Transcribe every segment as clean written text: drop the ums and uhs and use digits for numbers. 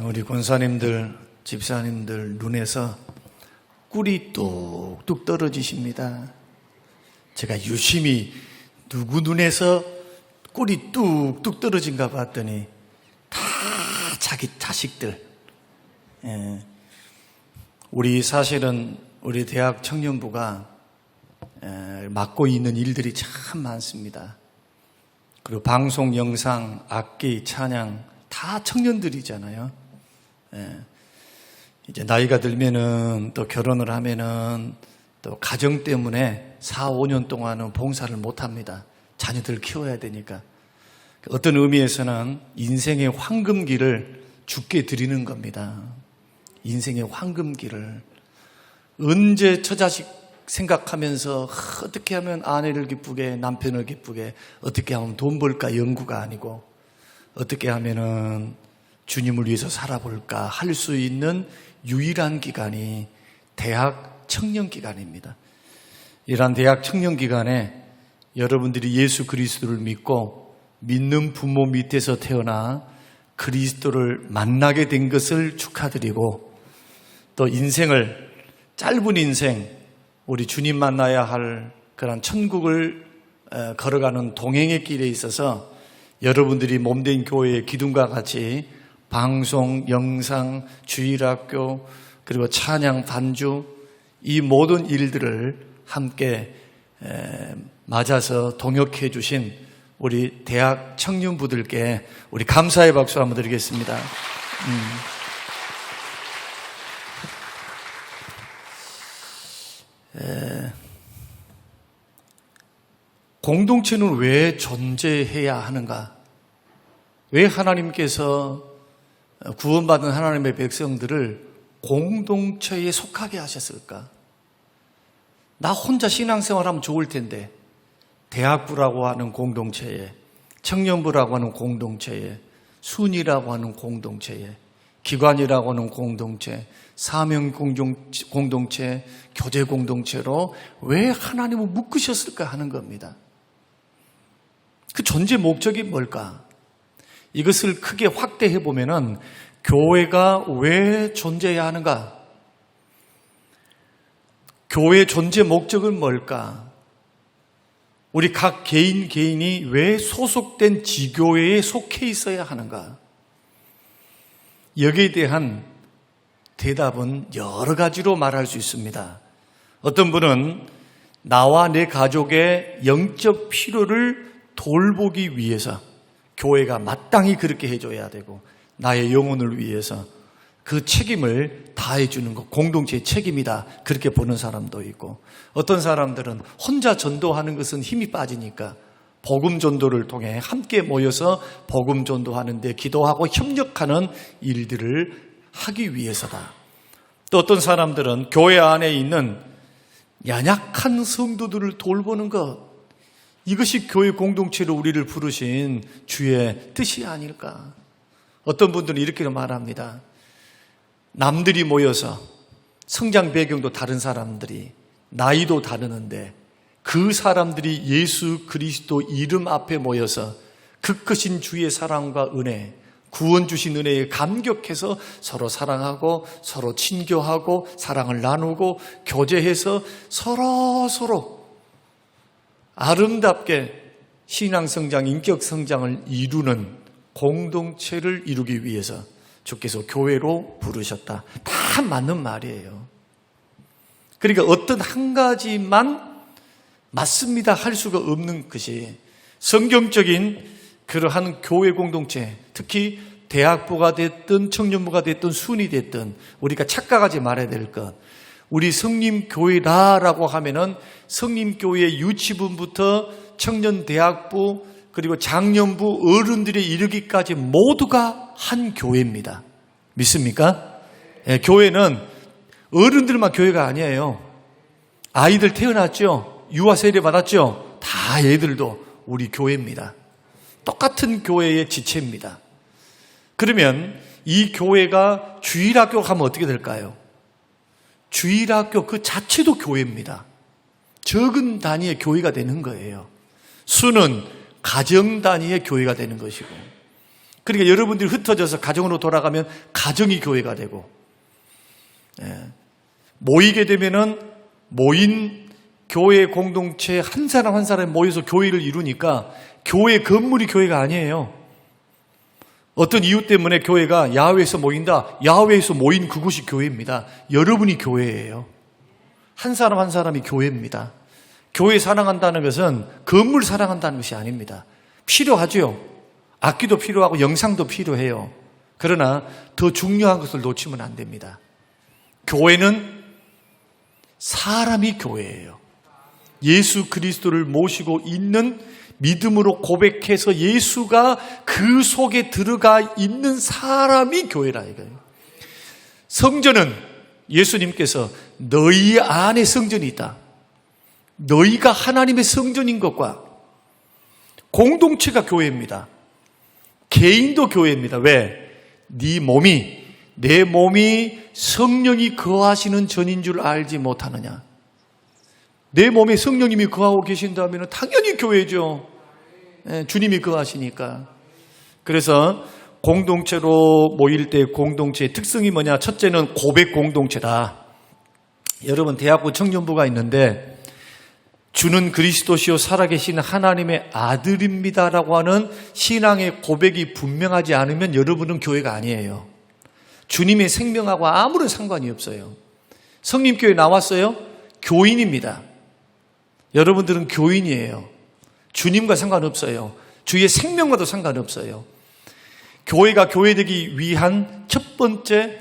우리 권사님들, 집사님들 눈에서 꿀이 뚝뚝 떨어지십니다. 제가 유심히 누구 눈에서 꿀이 뚝뚝 떨어진가 봤더니 다 자기 자식들. 우리 사실은 우리 대학 청년부가 맡고 있는 일들이 참 많습니다. 그리고 방송, 영상, 악기, 찬양 다 청년들이잖아요. 이제 나이가 들면은 또 결혼을 하면은 또 가정 때문에 4, 5년 동안은 봉사를 못 합니다. 자녀들 키워야 되니까. 어떤 의미에서는 인생의 황금기를 주께 드리는 겁니다. 인생의 황금기를. 언제 처자식 생각하면서 어떻게 하면 아내를 기쁘게, 남편을 기쁘게, 어떻게 하면 돈 벌까 연구가 아니고 어떻게 하면은 주님을 위해서 살아볼까 할 수 있는 유일한 기간이 대학 청년 기간입니다. 이러한 대학 청년 기간에 여러분들이 예수 그리스도를 믿고 믿는 부모 밑에서 태어나 그리스도를 만나게 된 것을 축하드리고, 또 인생을, 짧은 인생, 우리 주님 만나야 할 그런 천국을 걸어가는 동행의 길에 있어서 여러분들이 몸된 교회의 기둥과 같이 방송, 영상, 주일학교, 그리고 찬양, 반주, 이 모든 일들을 함께 맞아서 동역해 주신 우리 대학 청년부들께 우리 감사의 박수 한번 드리겠습니다. 공동체는 왜 존재해야 하는가? 왜 하나님께서 구원받은 하나님의 백성들을 공동체에 속하게 하셨을까? 나 혼자 신앙생활하면 좋을 텐데 대학부라고 하는 공동체에, 청년부라고 하는 공동체에, 순이라고 하는 공동체에, 기관이라고 하는 공동체, 사명 공동체, 교제 공동체로 왜 하나님을 묶으셨을까 하는 겁니다. 그 존재 목적이 뭘까? 이것을 크게 확대해 보면은 교회가 왜 존재해야 하는가? 교회의 존재 목적은 뭘까? 우리 각 개인이 왜 소속된 지교회에 속해 있어야 하는가? 여기에 대한 대답은 여러 가지로 말할 수 있습니다. 어떤 분은 나와 내 가족의 영적 필요를 돌보기 위해서 교회가 마땅히 그렇게 해줘야 되고, 나의 영혼을 위해서 그 책임을 다해주는 것, 공동체의 책임이다, 그렇게 보는 사람도 있고, 어떤 사람들은 혼자 전도하는 것은 힘이 빠지니까 복음 전도를 통해 함께 모여서 복음 전도하는데 기도하고 협력하는 일들을 하기 위해서다. 또 어떤 사람들은 교회 안에 있는 연약한 성도들을 돌보는 것, 이것이 교회 공동체로 우리를 부르신 주의 뜻이 아닐까. 어떤 분들은 이렇게 말합니다. 남들이 모여서 성장 배경도 다른 사람들이, 나이도 다르는데 그 사람들이 예수 그리스도 이름 앞에 모여서 그 크신 주의 사랑과 은혜, 구원 주신 은혜에 감격해서 서로 사랑하고 서로 친교하고 사랑을 나누고 교제해서 서로 아름답게 신앙 성장, 인격 성장을 이루는 공동체를 이루기 위해서 주께서 교회로 부르셨다. 다 맞는 말이에요. 그러니까 어떤 한 가지만 맞습니다 할 수가 없는 것이 성경적인 그러한 교회 공동체, 특히 대학부가 됐든 청년부가 됐든 순이 됐든 우리가 착각하지 말아야 될 것, 우리 성림교회라라고 하면은 성림교회 유치분부터 청년대학부 그리고 장년부 어른들에 이르기까지 모두가 한 교회입니다. 믿습니까? 예, 교회는 어른들만 교회가 아니에요. 아이들 태어났죠? 유아 세례 받았죠? 다 애들도 우리 교회입니다. 똑같은 교회의 지체입니다. 그러면 이 교회가 주일학교 가면 어떻게 될까요? 주일학교 그 자체도 교회입니다. 적은 단위의 교회가 되는 거예요. 수는 가정 단위의 교회가 되는 것이고, 그러니까 여러분들이 흩어져서 가정으로 돌아가면 가정이 교회가 되고, 모이게 되면은 모인 교회 공동체 한 사람 한 사람이 모여서 교회를 이루니까 교회 건물이 교회가 아니에요. 어떤 이유 때문에 교회가 야외에서 모인다. 야외에서 모인 그곳이 교회입니다. 여러분이 교회예요. 한 사람 한 사람이 교회입니다. 교회 사랑한다는 것은 건물 사랑한다는 것이 아닙니다. 필요하죠. 악기도 필요하고 영상도 필요해요. 그러나 더 중요한 것을 놓치면 안 됩니다. 교회는 사람이 교회예요. 예수 그리스도를 모시고 있는, 믿음으로 고백해서 예수가 그 속에 들어가 있는 사람이 교회라 이거예요. 성전은 예수님께서 너희 안에 성전이 있다. 너희가 하나님의 성전인 것과 공동체가 교회입니다. 개인도 교회입니다. 왜? 내 몸이 성령이 거하시는 전인 줄 알지 못하느냐. 내 몸에 성령님이 거하고 계신다면 당연히 교회죠. 주님이 거하시니까. 그래서 공동체로 모일 때 공동체의 특성이 뭐냐? 첫째는 고백 공동체다. 여러분, 대학부 청년부가 있는데 주는 그리스도시요 살아계신 하나님의 아들입니다라고 하는 신앙의 고백이 분명하지 않으면 여러분은 교회가 아니에요. 주님의 생명하고 아무런 상관이 없어요. 성림교회 나왔어요? 교인입니다. 여러분들은 교인이에요. 주님과 상관없어요. 주의 생명과도 상관없어요. 교회가 교회되기 위한 첫 번째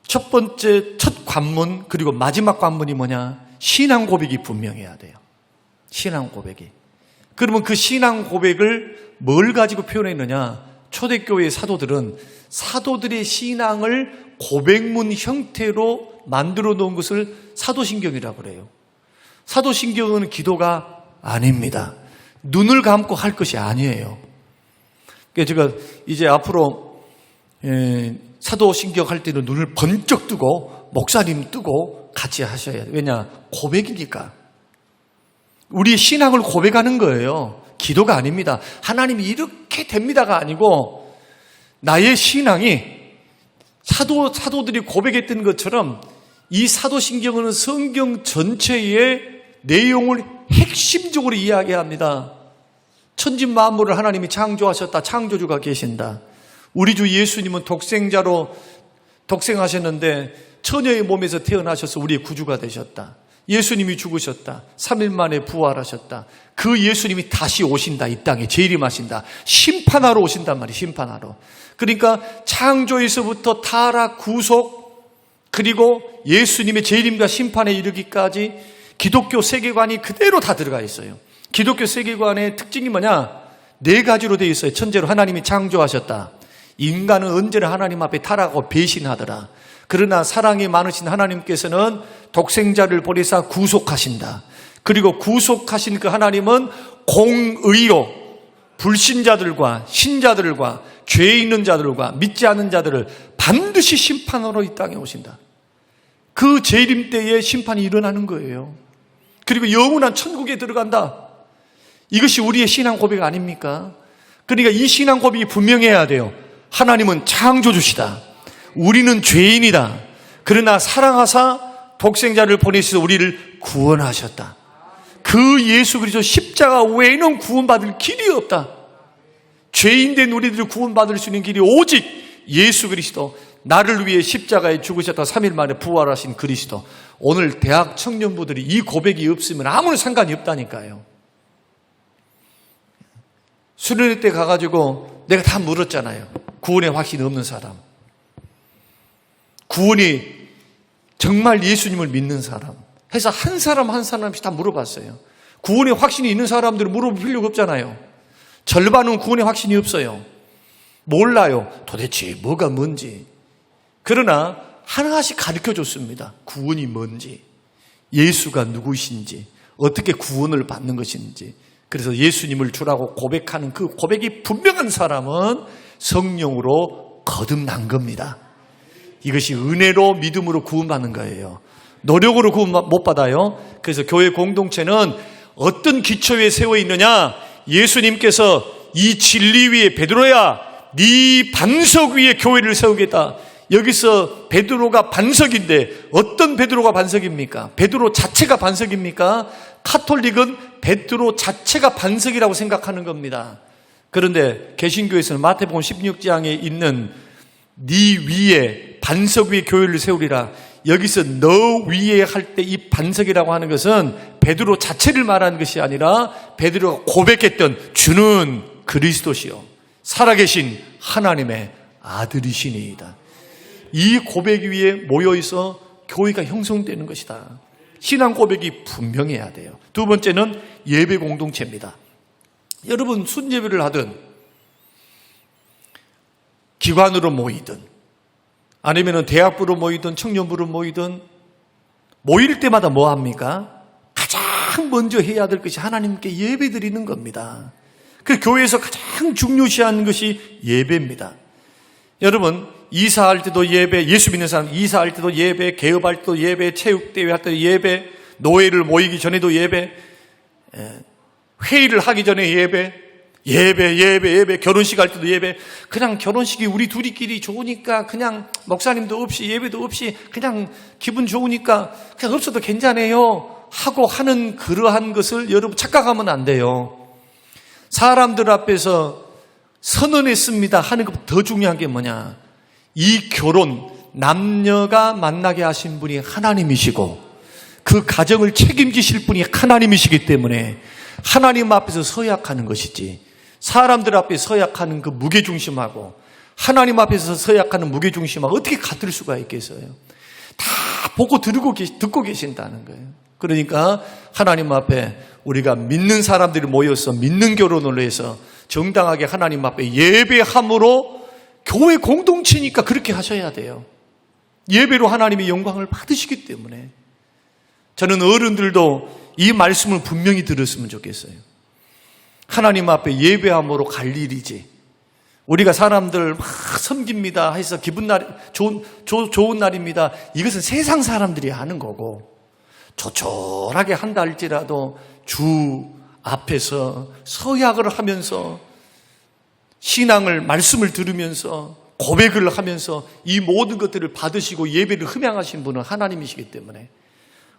첫 관문, 그리고 마지막 관문이 뭐냐? 신앙 고백이 분명해야 돼요. 신앙 고백이. 그러면 그 신앙 고백을 뭘 가지고 표현했느냐? 초대교회의 사도들은 사도들의 신앙을 고백문 형태로 만들어 놓은 것을 사도신경이라고 그래요. 사도신경은 기도가 아닙니다. 눈을 감고 할 것이 아니에요. 그러니까 제가 이제 앞으로 사도신경 할 때는 눈을 번쩍 뜨고 목사님 뜨고 같이 하셔야 돼요. 왜냐? 고백이니까. 우리의 신앙을 고백하는 거예요. 기도가 아닙니다. 하나님이 이렇게 됩니다가 아니고 나의 신앙이 사도들이 고백했던 것처럼 이 사도신경은 성경 전체의 내용을 핵심적으로 이야기합니다. 천지 만물을 하나님이 창조하셨다. 창조주가 계신다. 우리 주 예수님은 독생자로 독생하셨는데 처녀의 몸에서 태어나셔서 우리의 구주가 되셨다. 예수님이 죽으셨다. 3일 만에 부활하셨다. 그 예수님이 다시 오신다. 이 땅에 재림하신다. 심판하러 오신단 말이에요. 심판하러. 그러니까 창조에서부터 타락, 구속, 그리고 예수님의 재림과 심판에 이르기까지 기독교 세계관이 그대로 다 들어가 있어요. 기독교 세계관의 특징이 뭐냐? 4가지로 되어 있어요. 첫째로 하나님이 창조하셨다. 인간은 언제나 하나님 앞에 타락하고 배신하더라. 그러나 사랑이 많으신 하나님께서는 독생자를 보내사 구속하신다. 그리고 구속하신 그 하나님은 공의로 불신자들과 신자들과 죄 있는 자들과 믿지 않는 자들을 반드시 심판하러 이 땅에 오신다. 그 재림 때에 심판이 일어나는 거예요. 그리고 영원한 천국에 들어간다. 이것이 우리의 신앙 고백 아닙니까? 그러니까 이 신앙 고백이 분명해야 돼요. 하나님은 창조주시다. 우리는 죄인이다. 그러나 사랑하사 독생자를 보내셔서 우리를 구원하셨다. 그 예수 그리스도 십자가 외에는 구원받을 길이 없다. 죄인된 우리들을 구원받을 수 있는 길이 오직 예수 그리스도, 나를 위해 십자가에 죽으셨다 3일 만에 부활하신 그리스도. 오늘 대학 청년부들이 이 고백이 없으면 아무런 상관이 없다니까요. 수련회 때 가가지고 내가 다 물었잖아요. 구원의 확신이 없는 사람, 구원이 정말 예수님을 믿는 사람 해서 한 사람 한 사람씩 다 물어봤어요. 구원의 확신이 있는 사람들은 물어볼 필요가 없잖아요. 절반은 구원의 확신이 없어요. 몰라요. 도대체 뭐가 뭔지. 그러나 하나씩 가르쳐줬습니다. 구원이 뭔지, 예수가 누구신지, 어떻게 구원을 받는 것인지. 그래서 예수님을 주라고 고백하는 그 고백이 분명한 사람은 성령으로 거듭난 겁니다. 이것이 은혜로 믿음으로 구원받는 거예요. 노력으로 구원 못 받아요. 그래서 교회 공동체는 어떤 기초 위에 세워 있느냐? 예수님께서 이 진리 위에, 베드로야 네 반석 위에 교회를 세우겠다. 여기서 베드로가 반석인데 어떤 베드로가 반석입니까? 베드로 자체가 반석입니까? 카톨릭은 베드로 자체가 반석이라고 생각하는 겁니다. 그런데 개신교에서는 마태복음 16장에 있는 네 위에 반석 위에 교회를 세우리라. 여기서 너 위에 할 때 이 반석이라고 하는 것은 베드로 자체를 말하는 것이 아니라 베드로가 고백했던 주는 그리스도시요 살아계신 하나님의 아들이시니이다. 이 고백 위에 모여있어 교회가 형성되는 것이다. 신앙 고백이 분명해야 돼요. 두 번째는 예배 공동체입니다. 여러분 순예배를 하든 기관으로 모이든 아니면 대학부로 모이든 청년부로 모이든 모일 때마다 뭐 합니까? 가장 먼저 해야 될 것이 하나님께 예배 드리는 겁니다. 그 교회에서 가장 중요시하는 것이 예배입니다. 여러분 이사할 때도 예배, 예수 믿는 사람 이사할 때도 예배, 개업할 때도 예배, 체육대회 할 때도 예배, 노예를 모이기 전에도 예배, 회의를 하기 전에 예배, 결혼식 할 때도 예배. 그냥 결혼식이 우리 둘이끼리 좋으니까 그냥 목사님도 없이 예배도 없이 그냥 기분 좋으니까 그냥 없어도 괜찮아요 하고 하는 그러한 것을 여러분 착각하면 안 돼요. 사람들 앞에서 선언했습니다 하는 것보다 더 중요한 게 뭐냐? 이 결혼, 남녀가 만나게 하신 분이 하나님이시고 그 가정을 책임지실 분이 하나님이시기 때문에 하나님 앞에서 서약하는 것이지 사람들 앞에 서약하는 그 무게중심하고 하나님 앞에서 서약하는 무게중심하고 어떻게 같을 수가 있겠어요? 다 보고 듣고 계신다는 거예요. 그러니까 하나님 앞에 우리가 믿는 사람들이 모여서 믿는 결혼을 해서 정당하게 하나님 앞에 예배함으로 교회 공동체니까 그렇게 하셔야 돼요. 예배로 하나님의 영광을 받으시기 때문에 저는 어른들도 이 말씀을 분명히 들었으면 좋겠어요. 하나님 앞에 예배함으로 갈 일이지 우리가 사람들 막 섬깁니다 해서 좋은 날입니다. 이것은 세상 사람들이 하는 거고 조촐하게 한다 할지라도 주 앞에서 서약을 하면서 신앙을 말씀을 들으면서 고백을 하면서 이 모든 것들을 받으시고 예배를 흠양하신 분은 하나님이시기 때문에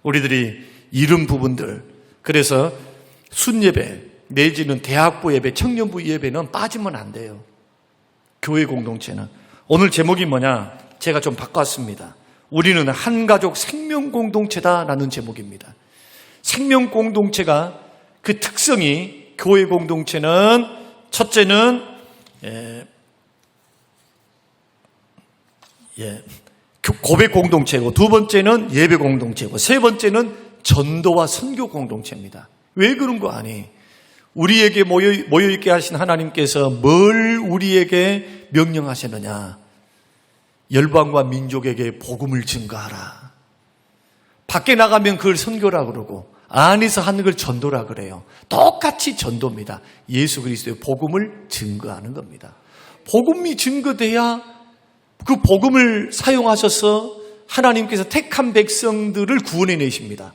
우리들이 이런 부분들 그래서 순예배 내지는 대학부 예배, 청년부 예배는 빠지면 안 돼요. 교회 공동체는. 오늘 제목이 뭐냐? 제가 좀 바꿨습니다. 우리는 한 가족 생명 공동체다라는 제목입니다. 생명 공동체가 그 특성이 교회 공동체는 첫째는 고백 공동체고 두 번째는 예배 공동체고 세 번째는 전도와 선교 공동체입니다. 왜 그런 거 아니? 우리에게 모여있게 하신 하나님께서 뭘 우리에게 명령하시느냐? 열방과 민족에게 복음을 증거하라. 밖에 나가면 그걸 선교라 그러고 안에서 하는 걸 전도라 그래요. 똑같이 전도입니다. 예수 그리스도의 복음을 증거하는 겁니다. 복음이 증거돼야 그 복음을 사용하셔서 하나님께서 택한 백성들을 구원해 내십니다.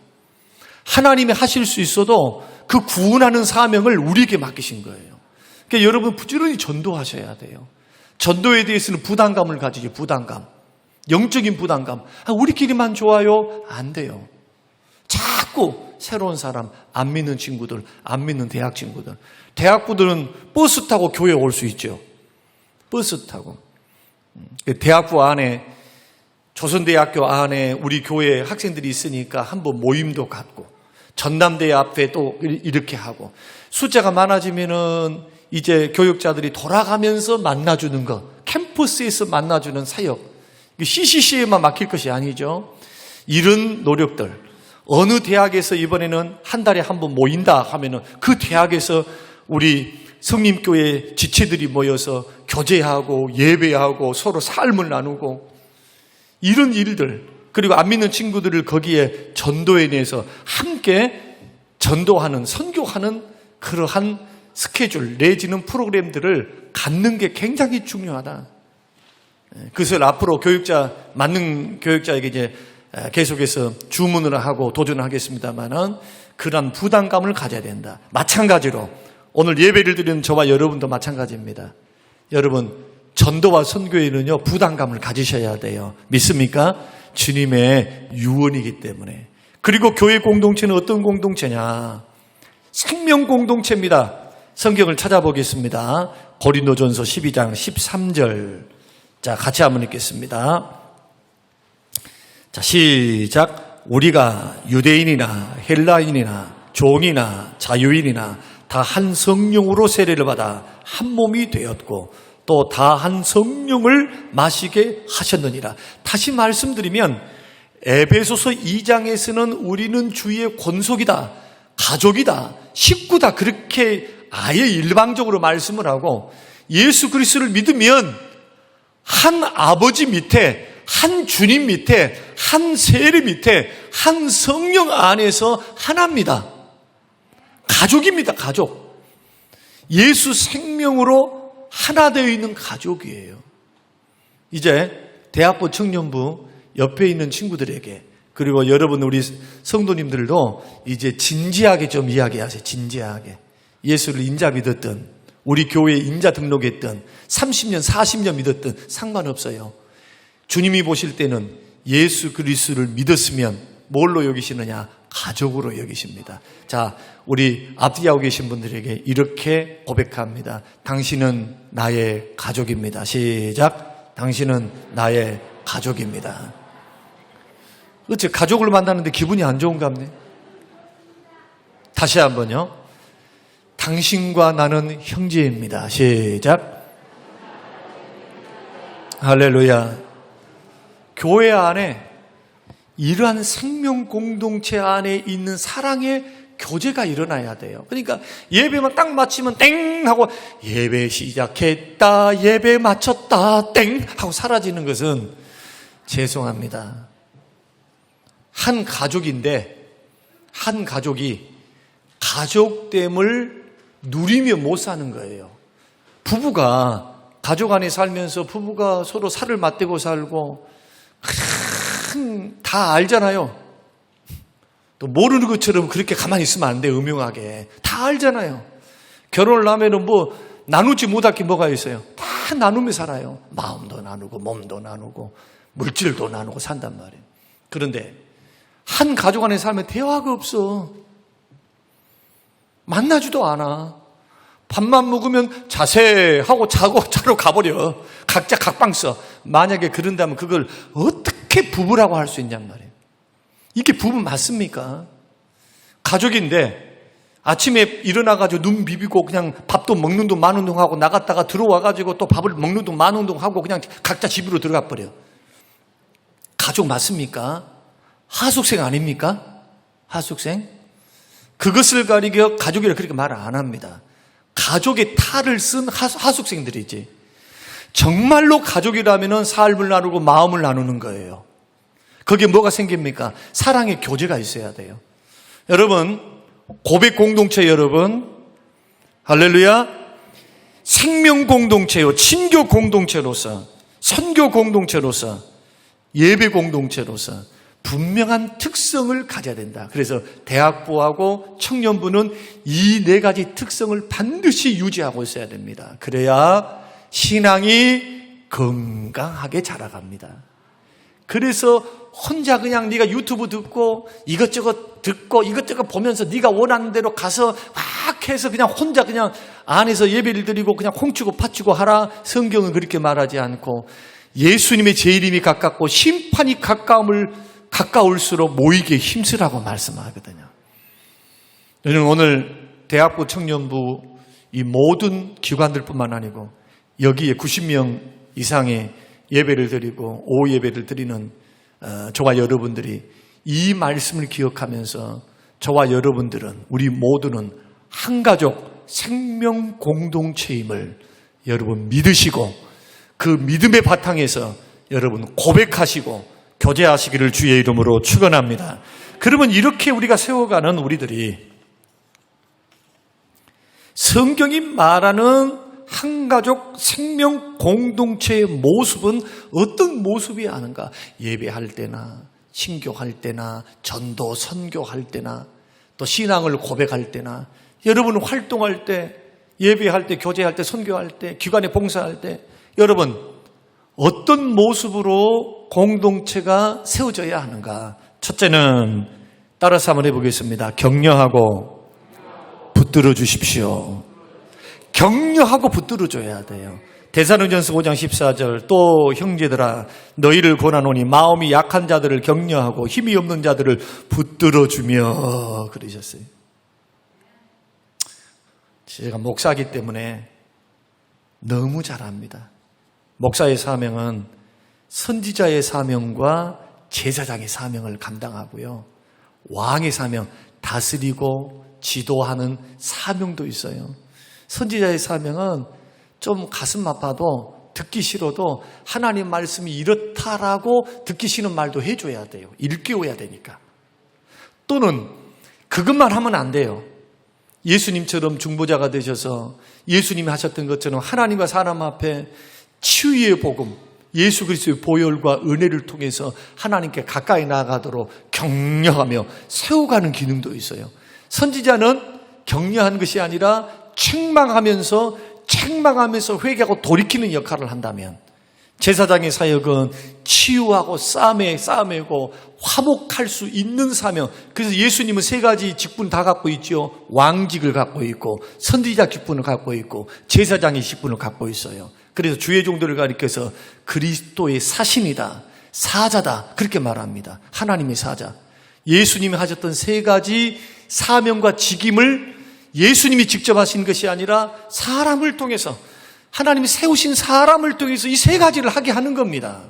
하나님이 하실 수 있어도 그 구원하는 사명을 우리에게 맡기신 거예요. 그러니까 여러분 부지런히 전도하셔야 돼요. 전도에 대해서는 부담감을 가지죠. 부담감. 영적인 부담감. 우리끼리만 좋아요? 안 돼요. 자꾸 새로운 사람, 안 믿는 친구들, 안 믿는 대학 친구들. 대학부들은 버스 타고 교회에 올 수 있죠. 버스 타고. 대학부 안에, 조선대학교 안에 우리 교회 학생들이 있으니까 한번 모임도 갖고, 전남대 앞에 또 이렇게 하고, 숫자가 많아지면은 이제 교육자들이 돌아가면서 만나주는 것, 캠퍼스에서 만나주는 사역, CCC에만 맡길 것이 아니죠. 이런 노력들, 어느 대학에서 이번에는 한 달에 한 번 모인다 하면은 그 대학에서 우리 성림교회 지체들이 모여서 교제하고 예배하고 서로 삶을 나누고 이런 일들, 그리고 안 믿는 친구들을 거기에 전도에 대해서 함께 전도하는, 선교하는 그러한 스케줄 내지는 프로그램들을 갖는 게 굉장히 중요하다. 그것을 앞으로 맞는 교육자에게 이제 계속해서 주문을 하고 도전을 하겠습니다만은 그런 부담감을 가져야 된다. 마찬가지로 오늘 예배를 드리는 저와 여러분도 마찬가지입니다. 여러분, 전도와 선교에는요, 부담감을 가지셔야 돼요. 믿습니까? 주님의 유언이기 때문에. 그리고 교회 공동체는 어떤 공동체냐? 생명 공동체입니다. 성경을 찾아보겠습니다. 고린도전서 12장 13절. 자, 같이 한번 읽겠습니다. 자, 시작. 우리가 유대인이나 헬라인이나 종이나 자유인이나 다 한 성령으로 세례를 받아 한 몸이 되었고 또 다 한 성령을 마시게 하셨느니라. 다시 말씀드리면 에베소서 2장에서는 우리는 주의 권속이다, 가족이다, 식구다, 그렇게 아예 일방적으로 말씀을 하고, 예수 그리스도를 믿으면 한 아버지 밑에, 한 주님 밑에, 한 세례 밑에, 한 성령 안에서 하나입니다. 가족입니다. 가족. 예수 생명으로 하나 되어 있는 가족이에요. 이제 대학부 청년부 옆에 있는 친구들에게, 그리고 여러분 우리 성도님들도 이제 진지하게 좀 이야기하세요. 진지하게. 예수를 인자 믿었던, 우리 교회에 인자 등록했던, 30년 40년 믿었던 상관없어요. 주님이 보실 때는 예수 그리스도를 믿었으면 뭘로 여기시느냐? 가족으로 여기십니다. 자, 우리 앞뒤하고 계신 분들에게 이렇게 고백합니다. 당신은 나의 가족입니다. 시작. 당신은 나의 가족입니다. 어째 가족을 만나는데 기분이 안 좋은가 보네. 다시 한번요. 당신과 나는 형제입니다. 시작. 할렐루야. 교회 안에 이러한 생명 공동체 안에 있는 사랑의 교제가 일어나야 돼요. 그러니까 예배만 딱 마치면 땡 하고 예배 시작했다, 예배 마쳤다, 땡 하고 사라지는 것은 죄송합니다. 한 가족인데 한 가족이 가족됨을 누리며 못 사는 거예요. 부부가 가족 안에 살면서 부부가 서로 살을 맞대고 살고 다 알잖아요. 또 모르는 것처럼 그렇게 가만히 있으면 안 돼요. 음흉하게. 다 알잖아요. 결혼을 하면은 뭐 나누지 못할 게 뭐가 있어요. 다 나누며 살아요. 마음도 나누고 몸도 나누고 물질도 나누고 산단 말이에요. 그런데 한 가족 안에 살면 대화가 없어. 만나지도 않아. 밥만 먹으면 자세 하고 자러 가버려. 각자 각방 써. 만약에 그런다면 그걸 어떻게 부부라고 할 수 있냔 말이에요. 이게 부부 맞습니까? 가족인데 아침에 일어나가지고 눈 비비고 그냥 밥도 먹는 동 마는 동 하고 나갔다가 들어와가지고 또 밥을 먹는 동 마는 동 하고 그냥 각자 집으로 들어가 버려. 가족 맞습니까? 하숙생 아닙니까? 하숙생? 그것을 가리켜 가족이라 그렇게 말 안 합니다. 가족의 탈을 쓴 하숙생들이지. 정말로 가족이라면 삶을 나누고 마음을 나누는 거예요. 거기에 뭐가 생깁니까? 사랑의 교제가 있어야 돼요. 여러분, 고백 공동체 여러분, 할렐루야, 생명 공동체요, 친교 공동체로서, 선교 공동체로서, 예배 공동체로서 분명한 특성을 가져야 된다. 그래서 대학부하고 청년부는 이 네 가지 특성을 반드시 유지하고 있어야 됩니다. 그래야 신앙이 건강하게 자라갑니다. 그래서 혼자 그냥 네가 유튜브 듣고 이것저것 듣고 이것저것 보면서 네가 원하는 대로 가서 막 해서 그냥 혼자 그냥 안에서 예배를 드리고 그냥 콩치고 파치고 하라. 성경은 그렇게 말하지 않고 예수님의 재림이 가깝고 심판이 가까울수록 모이기에 힘쓰라고 말씀하거든요. 저는 오늘 대학부 청년부 이 모든 기관들뿐만 아니고 여기에 90명 이상의 예배를 드리고 오후 예배를 드리는 저와 여러분들이 이 말씀을 기억하면서 저와 여러분들은 우리 모두는 한 가족 생명 공동체임을 여러분 믿으시고 그 믿음의 바탕에서 여러분 고백하시고 교제하시기를 주의 이름으로 축원합니다. 그러면 이렇게 우리가 세워가는 우리들이 성경이 말하는 한가족 생명 공동체의 모습은 어떤 모습이 아는가? 예배할 때나 신교할 때나 전도 선교할 때나 또 신앙을 고백할 때나 여러분 활동할 때 예배할 때, 교제할 때, 선교할 때, 기관에 봉사할 때 여러분 어떤 모습으로 공동체가 세워져야 하는가? 첫째는 따라서 한번 해보겠습니다. 격려하고 붙들어 주십시오. 격려하고 붙들어 줘야 돼요. 데살로니가전서 5장 14절 또 형제들아 너희를 권하노니 마음이 약한 자들을 격려하고 힘이 없는 자들을 붙들어 주며 그러셨어요. 제가 목사이기 때문에 너무 잘 압니다. 목사의 사명은 선지자의 사명과 제사장의 사명을 감당하고요. 왕의 사명, 다스리고 지도하는 사명도 있어요. 선지자의 사명은 좀 가슴 아파도 듣기 싫어도 하나님 말씀이 이렇다라고 듣기 싫은 말도 해줘야 돼요. 일깨워야 되니까. 또는 그것만 하면 안 돼요. 예수님처럼 중보자가 되셔서 예수님이 하셨던 것처럼 하나님과 사람 앞에 치유의 복음, 예수 그리스도의 보혈과 은혜를 통해서 하나님께 가까이 나아가도록 격려하며 세워가는 기능도 있어요. 선지자는 격려하는 것이 아니라 책망하면서 회개하고 돌이키는 역할을 한다면 제사장의 사역은 치유하고 싸매고 화목할 수 있는 사명. 그래서 예수님은 세 가지 직분 다 갖고 있죠. 왕직을 갖고 있고 선지자 직분을 갖고 있고 제사장의 직분을 갖고 있어요. 그래서 주의 종들을 가리켜서 그리스도의 사신이다, 사자다 그렇게 말합니다. 하나님의 사자. 예수님이 하셨던 세 가지 사명과 직임을 예수님이 직접 하신 것이 아니라 사람을 통해서 하나님이 세우신 사람을 통해서 이 세 가지를 하게 하는 겁니다.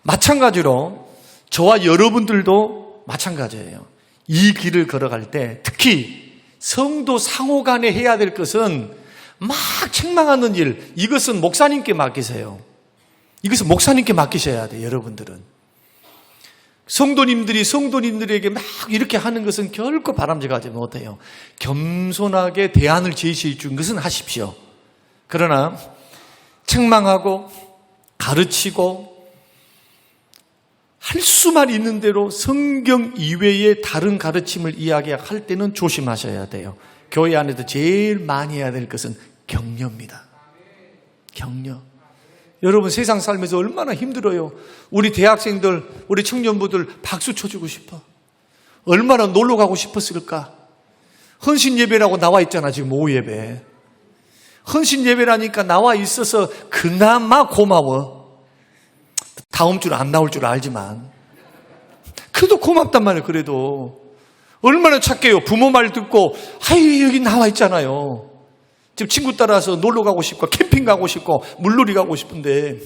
마찬가지로 저와 여러분들도 마찬가지예요. 이 길을 걸어갈 때 특히 성도 상호 간에 해야 될 것은 막 책망하는 일, 이것은 목사님께 맡기세요. 이것은 목사님께 맡기셔야 돼요. 여러분들은. 성도님들에게 막 이렇게 하는 것은 결코 바람직하지 못해요. 겸손하게 대안을 제시해 준 것은 하십시오. 그러나 책망하고 가르치고 할 수만 있는 대로 성경 이외의 다른 가르침을 이야기할 때는 조심하셔야 돼요. 교회 안에서 제일 많이 해야 될 것은 격려입니다. 격려. 여러분 세상 살면서 얼마나 힘들어요. 우리 대학생들, 우리 청년부들 박수 쳐주고 싶어. 얼마나 놀러 가고 싶었을까. 헌신 예배라고 나와 있잖아. 지금 오후 예배. 헌신 예배라니까 나와 있어서 그나마 고마워. 다음 주는 안 나올 줄 알지만 그래도 고맙단 말이에요. 그래도 얼마나 착해요. 부모 말 듣고 아유 여기 나와 있잖아요. 지금 친구 따라서 놀러 가고 싶고 캠핑 가고 싶고 물놀이 가고 싶은데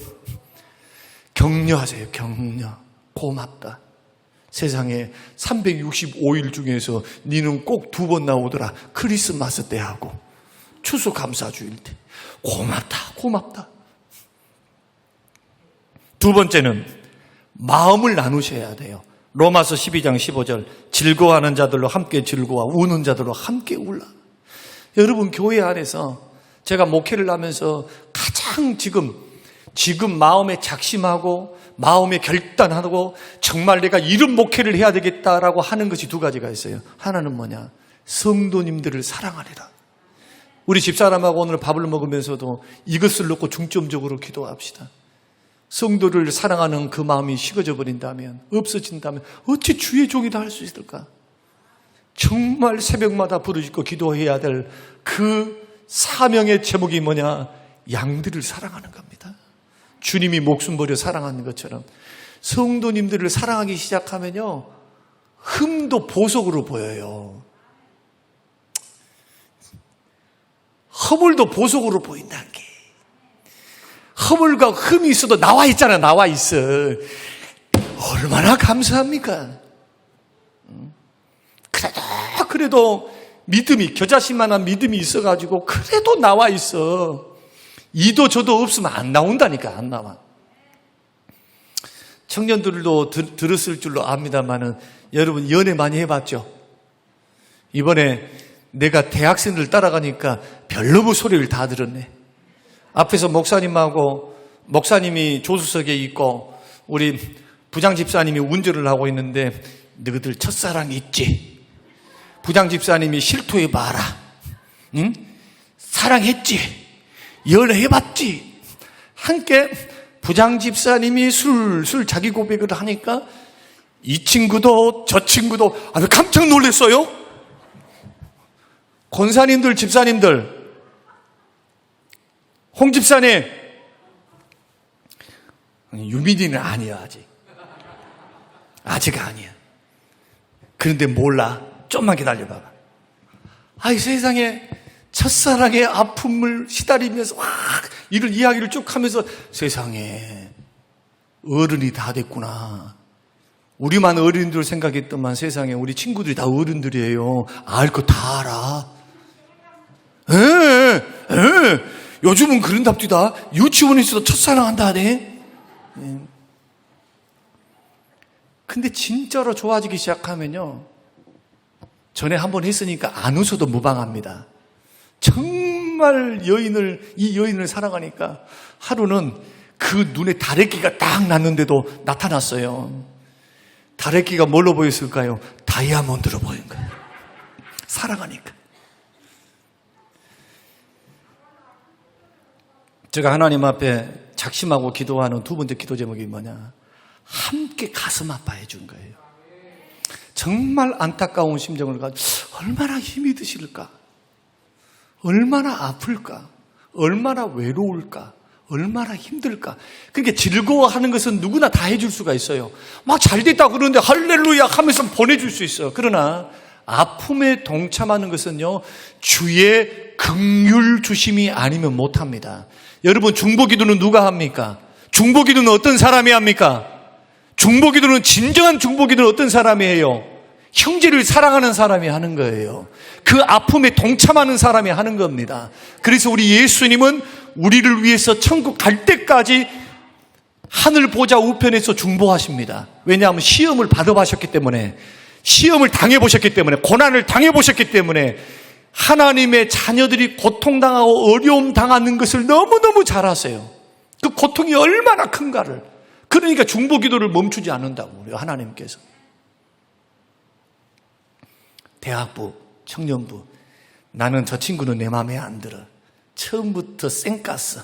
격려하세요. 격려. 고맙다. 세상에 365일 중에서 니는 꼭 2번 나오더라. 크리스마스 때 하고 추수감사주일 때. 고맙다. 두 번째는 마음을 나누셔야 돼요. 로마서 12장 15절 즐거워하는 자들로 함께 즐거워 우는 자들로 함께 울라. 여러분 교회 안에서 제가 목회를 하면서 가장 지금 마음에 작심하고 마음에 결단하고 정말 내가 이런 목회를 해야 되겠다라고 하는 것이 두 가지가 있어요. 하나는 뭐냐? 성도님들을 사랑하리라. 우리 집사람하고 오늘 밥을 먹으면서도 이것을 놓고 중점적으로 기도합시다. 성도를 사랑하는 그 마음이 식어져 버린다면, 없어진다면 어찌 주의 종이다 할 수 있을까? 정말 새벽마다 부르짖고 기도해야 될 그 사명의 제목이 뭐냐? 양들을 사랑하는 겁니다. 주님이 목숨 버려 사랑하는 것처럼 성도님들을 사랑하기 시작하면요, 흠도 보석으로 보여요. 허물도 보석으로 보인다는 게. 허물과 흠이 있어도 나와 있잖아. 나와 있어. 얼마나 감사합니까? 그래도 믿음이, 겨자씨만한 믿음이 있어가지고 그래도 나와 있어. 이도 저도 없으면 안 나온다니까. 안 나와. 청년들도 들었을 줄로 압니다만은 여러분 연애 많이 해봤죠? 이번에 내가 대학생들 따라가니까 별로부 소리를 다 들었네. 앞에서 목사님이 조수석에 있고 우리 부장 집사님이 운전을 하고 있는데 너희들 첫사랑 있지? 부장 집사님이 실토해봐라. 응? 사랑했지. 연애해봤지. 함께 부장 집사님이 술 자기 고백을 하니까 이 친구도 저 친구도 아주 깜짝 놀랐어요. 권사님들, 집사님들, 홍 집사님, 유민이는 아니야, 아직 아니야. 그런데 몰라. 좀만 기다려봐봐. 아이 세상에 첫사랑의 아픔을 시달리면서 이를 이야기를 쭉 하면서 세상에 어른이 다 됐구나. 우리만 어른들 생각했더만 세상에 우리 친구들이 다 어른들이에요. 알 거 다 알아. 요즘은 그런답디다. 유치원에서도 첫사랑한다 하네. 근데 진짜로 좋아지기 시작하면요, 전에 한번 했으니까 안 웃어도 무방합니다. 정말 이 여인을 사랑하니까 하루는 그 눈에 다래끼가 딱 났는데도 나타났어요. 다래끼가 뭘로 보였을까요? 다이아몬드로 보인 거예요. 사랑하니까. 제가 하나님 앞에 작심하고 기도하는 두 번째 기도 제목이 뭐냐? 함께 가슴 아파해 준 거예요. 정말 안타까운 심정을 가지고 얼마나 힘이 드실까? 얼마나 아플까? 얼마나 외로울까? 얼마나 힘들까? 그러니까 즐거워하는 것은 누구나 다 해줄 수가 있어요. 막 잘됐다 그러는데 할렐루야 하면서 보내줄 수 있어요. 그러나 아픔에 동참하는 것은요, 주의 긍휼 주심이 아니면 못합니다. 여러분, 중보기도는 누가 합니까? 중보기도는 어떤 사람이 합니까? 중보기도는, 진정한 중보기도는 어떤 사람이 해요? 형제를 사랑하는 사람이 하는 거예요. 그 아픔에 동참하는 사람이 하는 겁니다. 그래서 우리 예수님은 우리를 위해서 천국 갈 때까지 하늘 보좌 우편에서 중보하십니다. 왜냐하면 시험을 받아보셨기 때문에, 시험을 당해보셨기 때문에, 고난을 당해보셨기 때문에, 하나님의 자녀들이 고통당하고 어려움 당하는 것을 너무너무 잘 아세요. 그 고통이 얼마나 큰가를. 그러니까 중보기도를 멈추지 않는다고 그래요, 하나님께서. 대학부, 청년부, 나는 저 친구는 내 마음에 안 들어. 처음부터 쌩깠어.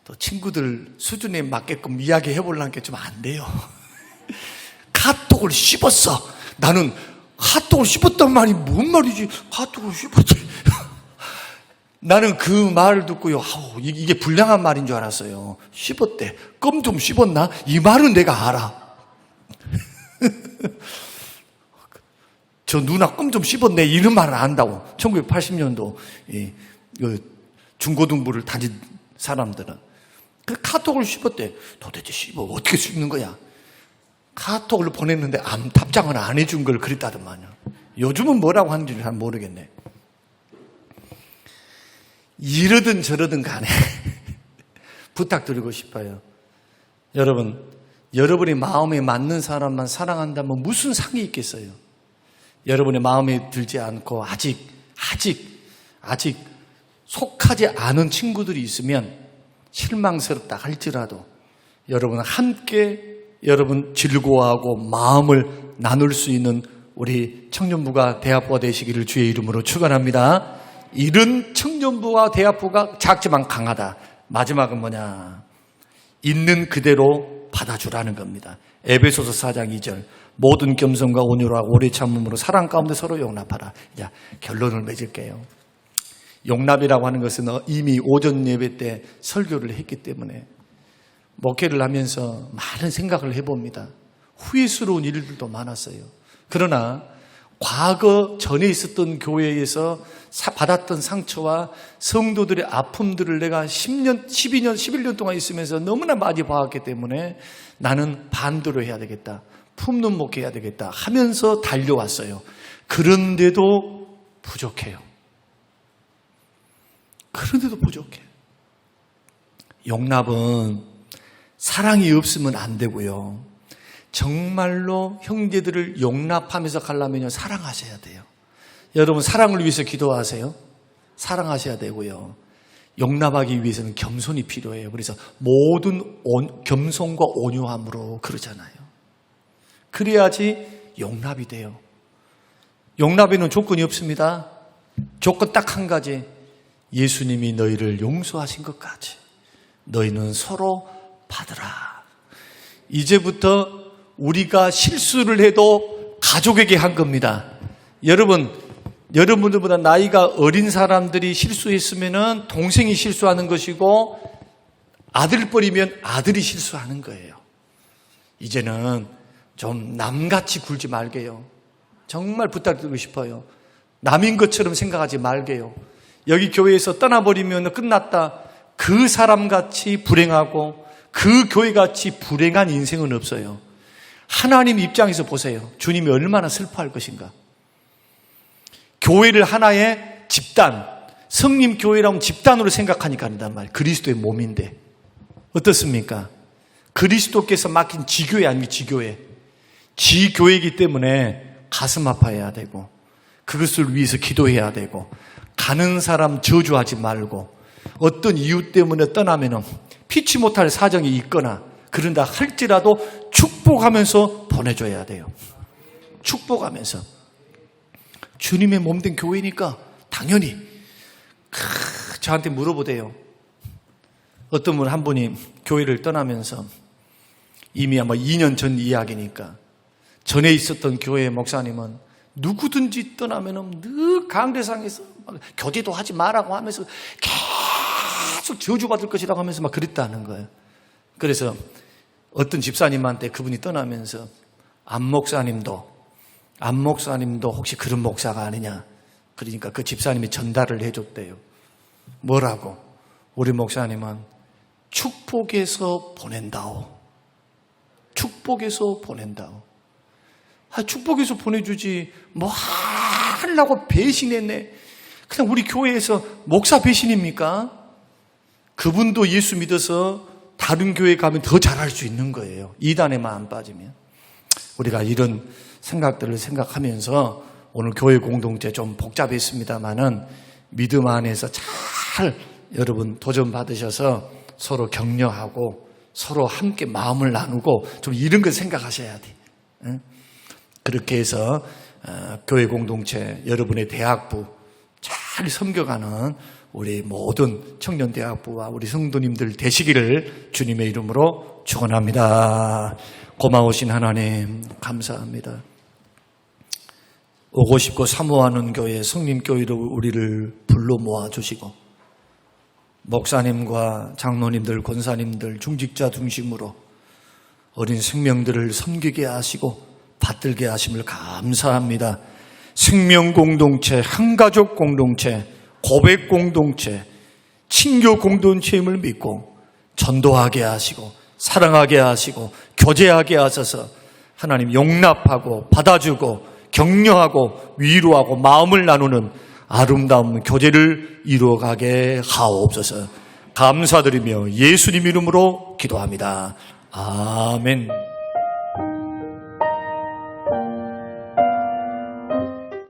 또 친구들 수준에 맞게끔 이야기해 보려는 게 좀 안 돼요. 카톡을 씹었어. 나는 카톡을 씹었단 말이 뭔 말이지? 카톡을 씹었지. 나는 그 말을 듣고요, 이게 불량한 말인 줄 알았어요. 씹었대. 껌 좀 씹었나? 이 말은 내가 알아. 저 누나 껌 좀 씹었네, 이런 말을 안다고. 1980년도 중고등부를 다닌 사람들은 그 카톡을 씹었대. 도대체 씹어 어떻게 씹는 거야? 카톡을 보냈는데 답장을 안 해준 걸 그랬다더만요. 요즘은 뭐라고 하는지 잘 모르겠네. 이러든 저러든 간에 부탁드리고 싶어요. 여러분, 여러분의 마음에 맞는 사람만 사랑한다면 무슨 상이 있겠어요? 여러분의 마음에 들지 않고 아직 속하지 않은 친구들이 있으면 실망스럽다 할지라도 여러분 함께 여러분 즐거워하고 마음을 나눌 수 있는 우리 청년부가 대학부가 되시기를 주의 이름으로 축원합니다. 이런 청년부와 대학부가 작지만 강하다. 마지막은 뭐냐? 있는 그대로 받아주라는 겁니다. 에베소서 4장 2절. 모든 겸손과 온유와 오래 참음으로 사랑 가운데 서로 용납하라. 자, 결론을 맺을게요. 용납이라고 하는 것은 이미 오전 예배 때 설교를 했기 때문에 목회를 하면서 많은 생각을 해봅니다. 후회스러운 일들도 많았어요. 그러나 과거 전에 있었던 교회에서 받았던 상처와 성도들의 아픔들을 내가 10년, 12년, 11년 동안 있으면서 너무나 많이 봐왔기 때문에 나는 반대로 해야 되겠다. 품는 목회해야 되겠다 하면서 달려왔어요. 그런데도 부족해요. 그런데도 부족해요. 용납은 사랑이 없으면 안 되고요. 정말로 형제들을 용납하면서 가려면 사랑하셔야 돼요. 여러분, 사랑을 위해서 기도하세요. 사랑하셔야 되고요. 용납하기 위해서는 겸손이 필요해요. 그래서 모든 겸손과 온유함으로 그러잖아요. 그래야지 용납이 돼요. 용납에는 조건이 없습니다. 조건 딱 한 가지. 예수님이 너희를 용서하신 것까지 너희는 서로 받으라. 이제부터 우리가 실수를 해도 가족에게 한 겁니다. 여러분들보다 나이가 어린 사람들이 실수했으면 동생이 실수하는 것이고 아들뻘이면 아들이 실수하는 거예요. 이제는 좀 남같이 굴지 말게요. 정말 부탁드리고 싶어요. 남인 것처럼 생각하지 말게요. 여기 교회에서 떠나버리면 끝났다. 그 사람같이 불행하고 그 교회같이 불행한 인생은 없어요. 하나님 입장에서 보세요. 주님이 얼마나 슬퍼할 것인가. 교회를 하나의 집단, 성림 교회라고 집단으로 생각하니까 한단 말이에요. 그리스도의 몸인데. 어떻습니까? 그리스도께서 맡긴 지교회 아닙니까? 지교회. 지교회이기 때문에 가슴 아파해야 되고 그것을 위해서 기도해야 되고 가는 사람 저주하지 말고 어떤 이유 때문에 떠나면 피치 못할 사정이 있거나 그런다 할지라도 축복하면서 보내줘야 돼요. 축복하면서. 주님의 몸된 교회니까 당연히 저한테 물어보대요. 어떤 분 한 분이 교회를 떠나면서 이미 아마 2년 전 이야기니까 전에 있었던 교회 목사님은 누구든지 떠나면은 늘 강대상에서 교제도 하지 말라고 하면서 계속 저주받을 것이라고 하면서 막 그랬다는 거예요. 그래서 어떤 집사님한테 그분이 떠나면서 안 목사님도 혹시 그런 목사가 아니냐. 그러니까 그 집사님이 전달을 해줬대요. 뭐라고? 우리 목사님은 축복해서 보낸다오. 축복해서 보낸다오. 축복해서 보내주지 뭐 하려고 배신했네. 그냥 우리 교회에서 목사 배신입니까? 그분도 예수 믿어서 다른 교회 가면 더 잘할 수 있는 거예요. 이단에만 안 빠지면. 우리가 이런 생각들을 생각하면서 오늘 교회 공동체 좀 복잡했습니다만은 믿음 안에서 잘 여러분 도전 받으셔서 서로 격려하고 서로 함께 마음을 나누고 좀 이런 걸 생각하셔야 돼. 응? 그렇게 해서 교회 공동체 여러분의 대학부 잘 섬겨가는 우리 모든 청년대학부와 우리 성도님들 되시기를 주님의 이름으로 축원합니다. 고마우신 하나님 감사합니다. 오고 싶고 사모하는 교회 성림교회로 우리를 불러 모아주시고 목사님과 장로님들, 권사님들, 중직자 중심으로 어린 생명들을 섬기게 하시고 받들게 하심을 감사합니다. 생명 공동체, 한가족 공동체, 고백 공동체, 친교 공동체임을 믿고 전도하게 하시고 사랑하게 하시고 교제하게 하셔서 하나님 용납하고 받아주고 격려하고 위로하고 마음을 나누는 아름다운 교제를 이루어가게 하옵소서. 감사드리며 예수님 이름으로 기도합니다. 아멘.